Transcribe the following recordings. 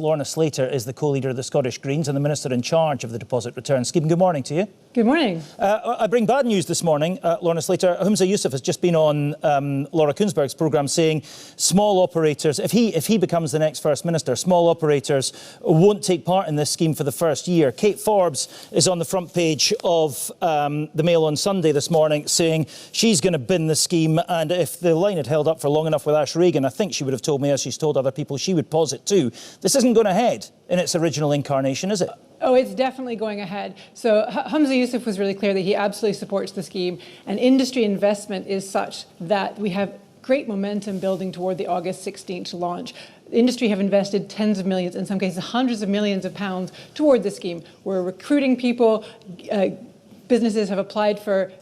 Lorna Slater is the co-leader of the Scottish Greens and the Minister in charge of the deposit return scheme. Good morning to you. Good morning. I bring bad news this morning, Lorna Slater. Humza Yousaf has just been on Laura Kuenssberg's programme saying small operators, if he becomes the next First Minister, small operators won't take part in this scheme for the first year. Kate Forbes is on the front page of the Mail on Sunday this morning saying she's going to bin the scheme, and if the line had held up for long enough with Ash Regan, I think she would have told me, as she's told other people, she would pause it too. This isn't going ahead in its original incarnation, is it? Oh, it's definitely going ahead. So Humza Yousaf was really clear that he absolutely supports the scheme, and industry investment is such that we have great momentum building toward the August 16th launch. The industry have invested tens of millions, in some cases hundreds of millions of pounds toward the scheme. We're recruiting people. Businesses have applied for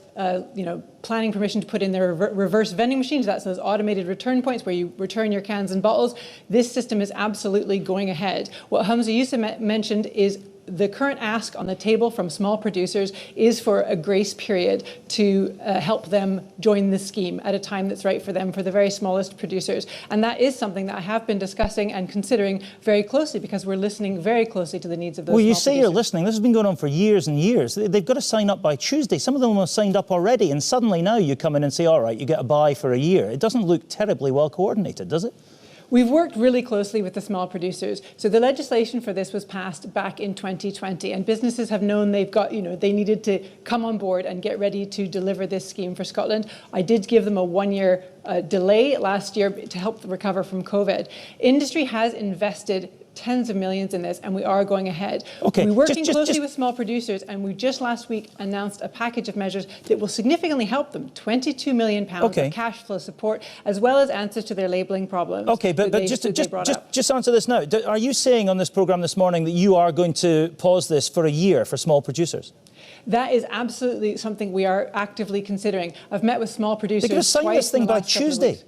planning permission to put in their reverse vending machines. That's those automated return points where you return your cans and bottles. This system is absolutely going ahead. What Humza Yousaf mentioned is the current ask on the table from small producers is for a grace period to help them join the scheme at a time that's right for them, for the very smallest producers. And that is something that I have been discussing and considering very closely, because we're listening very closely to the needs of those small producers. Well, you say you're listening. This has been going on for years and years. They've got to sign up by Tuesday. Some of them have signed up already, and suddenly now you come in and say, all right, you get a buy for a year. It doesn't look terribly well coordinated, does it? We've worked really closely with the small producers. So the legislation for this was passed back in 2020, and businesses have known they've got, they needed to come on board and get ready to deliver this scheme for Scotland. I did give them a one-year delay last year to help recover from COVID. Industry has invested tens of millions in this, and we are going ahead. Okay. We're working closely with small producers, and we just last week announced a package of measures that will significantly help them. £22 million of cash flow support, as well as answers to their labelling problems. Okay, but just answer this now. Are you saying on this programme this morning that you are going to pause this for a year for small producers? That is absolutely something we are actively considering. I've met with small producers. They're going to sign this thing by Tuesday.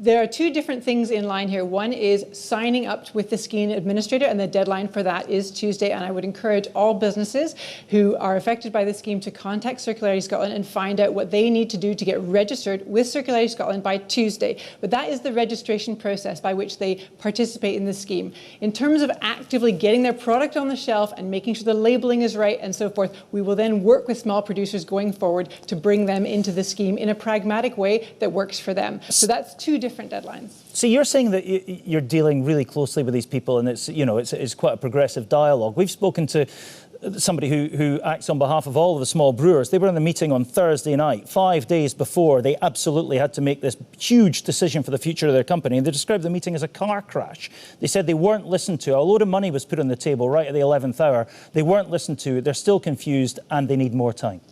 There are two different things in line here. One is signing up with the scheme administrator, and the deadline for that is Tuesday. And I would encourage all businesses who are affected by the scheme to contact Circularity Scotland and find out what they need to do to get registered with Circularity Scotland by Tuesday. But that is the registration process by which they participate in the scheme. In terms of actively getting their product on the shelf and making sure the labelling is right and so forth, we will then work with small producers going forward to bring them into the scheme in a pragmatic way that works for them. So that's two different deadlines. So you're saying that you're dealing really closely with these people, and it's quite a progressive dialogue. We've spoken to somebody who acts on behalf of all of the small brewers. They were in the meeting on Thursday night, 5 days before they absolutely had to make this huge decision for the future of their company, and they described the meeting as a car crash. They said they weren't listened to. A load of money was put on the table right at the 11th hour. They weren't listened to. They're still confused, and they need more time.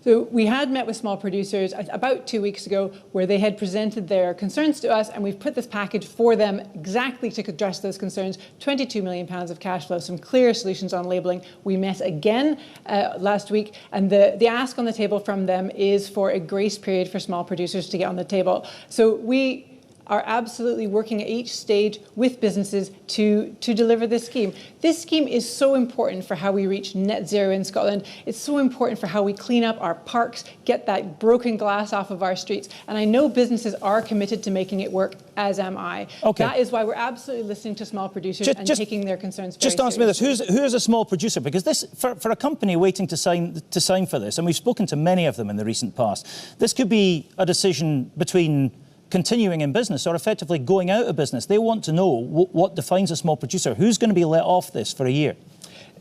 So we had met with small producers about 2 weeks ago, where they had presented their concerns to us, and we've put this package for them exactly to address those concerns. £22 million of cash flow, some clear solutions on labelling. We met again last week, and the ask on the table from them is for a grace period for small producers to get on the table. So we are absolutely working at each stage with businesses to deliver this scheme. This scheme is so important for how we reach net zero in Scotland. It's so important for how we clean up our parks, get that broken glass off of our streets. And I know businesses are committed to making it work, as am I. Okay. That is why we're absolutely listening to small producers and taking their concerns very seriously. Just answer me this, who is a small producer? Because this, for a company waiting to sign for this, and we've spoken to many of them in the recent past, this could be a decision between continuing in business or effectively going out of business. They want to know what defines a small producer. Who's going to be let off this for a year?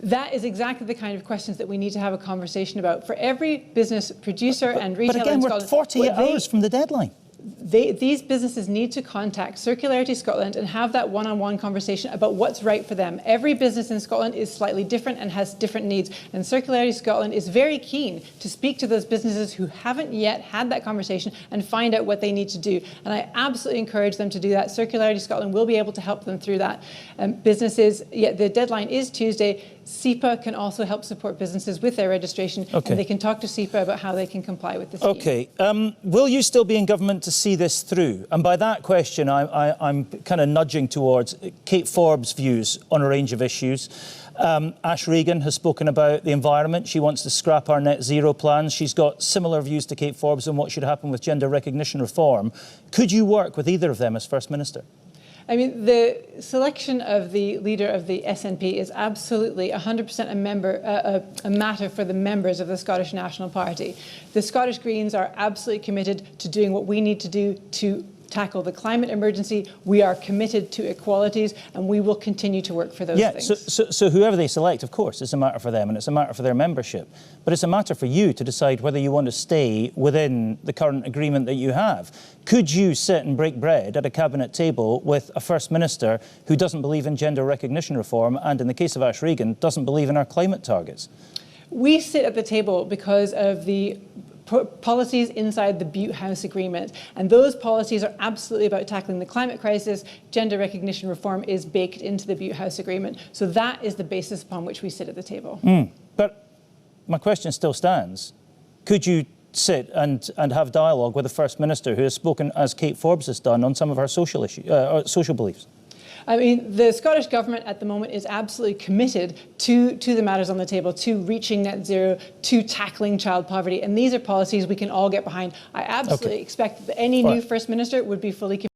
That is exactly the kind of questions that we need to have a conversation about. For every business producer and retailer in Scotland... But again, we're 48 hours from the deadline. These businesses need to contact Circularity Scotland and have that one-on-one conversation about what's right for them. Every business in Scotland is slightly different and has different needs. And Circularity Scotland is very keen to speak to those businesses who haven't yet had that conversation and find out what they need to do. And I absolutely encourage them to do that. Circularity Scotland will be able to help them through that. The deadline is Tuesday. SEPA can also help support businesses with their registration, and they can talk to SEPA about how they can comply with the scheme. Okay. Will you still be in government to see this through? And by that question, I'm kind of nudging towards Kate Forbes' views on a range of issues. Ash Regan has spoken about the environment. She wants to scrap our net zero plans. She's got similar views to Kate Forbes on what should happen with gender recognition reform. Could you work with either of them as First Minister? I mean, the selection of the leader of the SNP is absolutely 100% a matter for the members of the Scottish National Party. The Scottish Greens are absolutely committed to doing what we need to do to tackle the climate emergency. We are committed to equalities, and we will continue to work for those things. So whoever they select, of course, it's a matter for them and it's a matter for their membership. But it's a matter for you to decide whether you want to stay within the current agreement that you have. Could you sit and break bread at a cabinet table with a First Minister who doesn't believe in gender recognition reform and, in the case of Ash Regan, doesn't believe in our climate targets? We sit at the table because of the policies inside the Butte House Agreement, and those policies are absolutely about tackling the climate crisis. Gender recognition reform is baked into the Butte House Agreement, so that is the basis upon which we sit at the table. But my question still stands. Could you sit and have dialogue with the First Minister who has spoken, as Kate Forbes has done, on some of her social beliefs? I mean, the Scottish Government at the moment is absolutely committed to the matters on the table, to reaching net zero, to tackling child poverty. And these are policies we can all get behind. I absolutely expect that any new First Minister would be fully committed.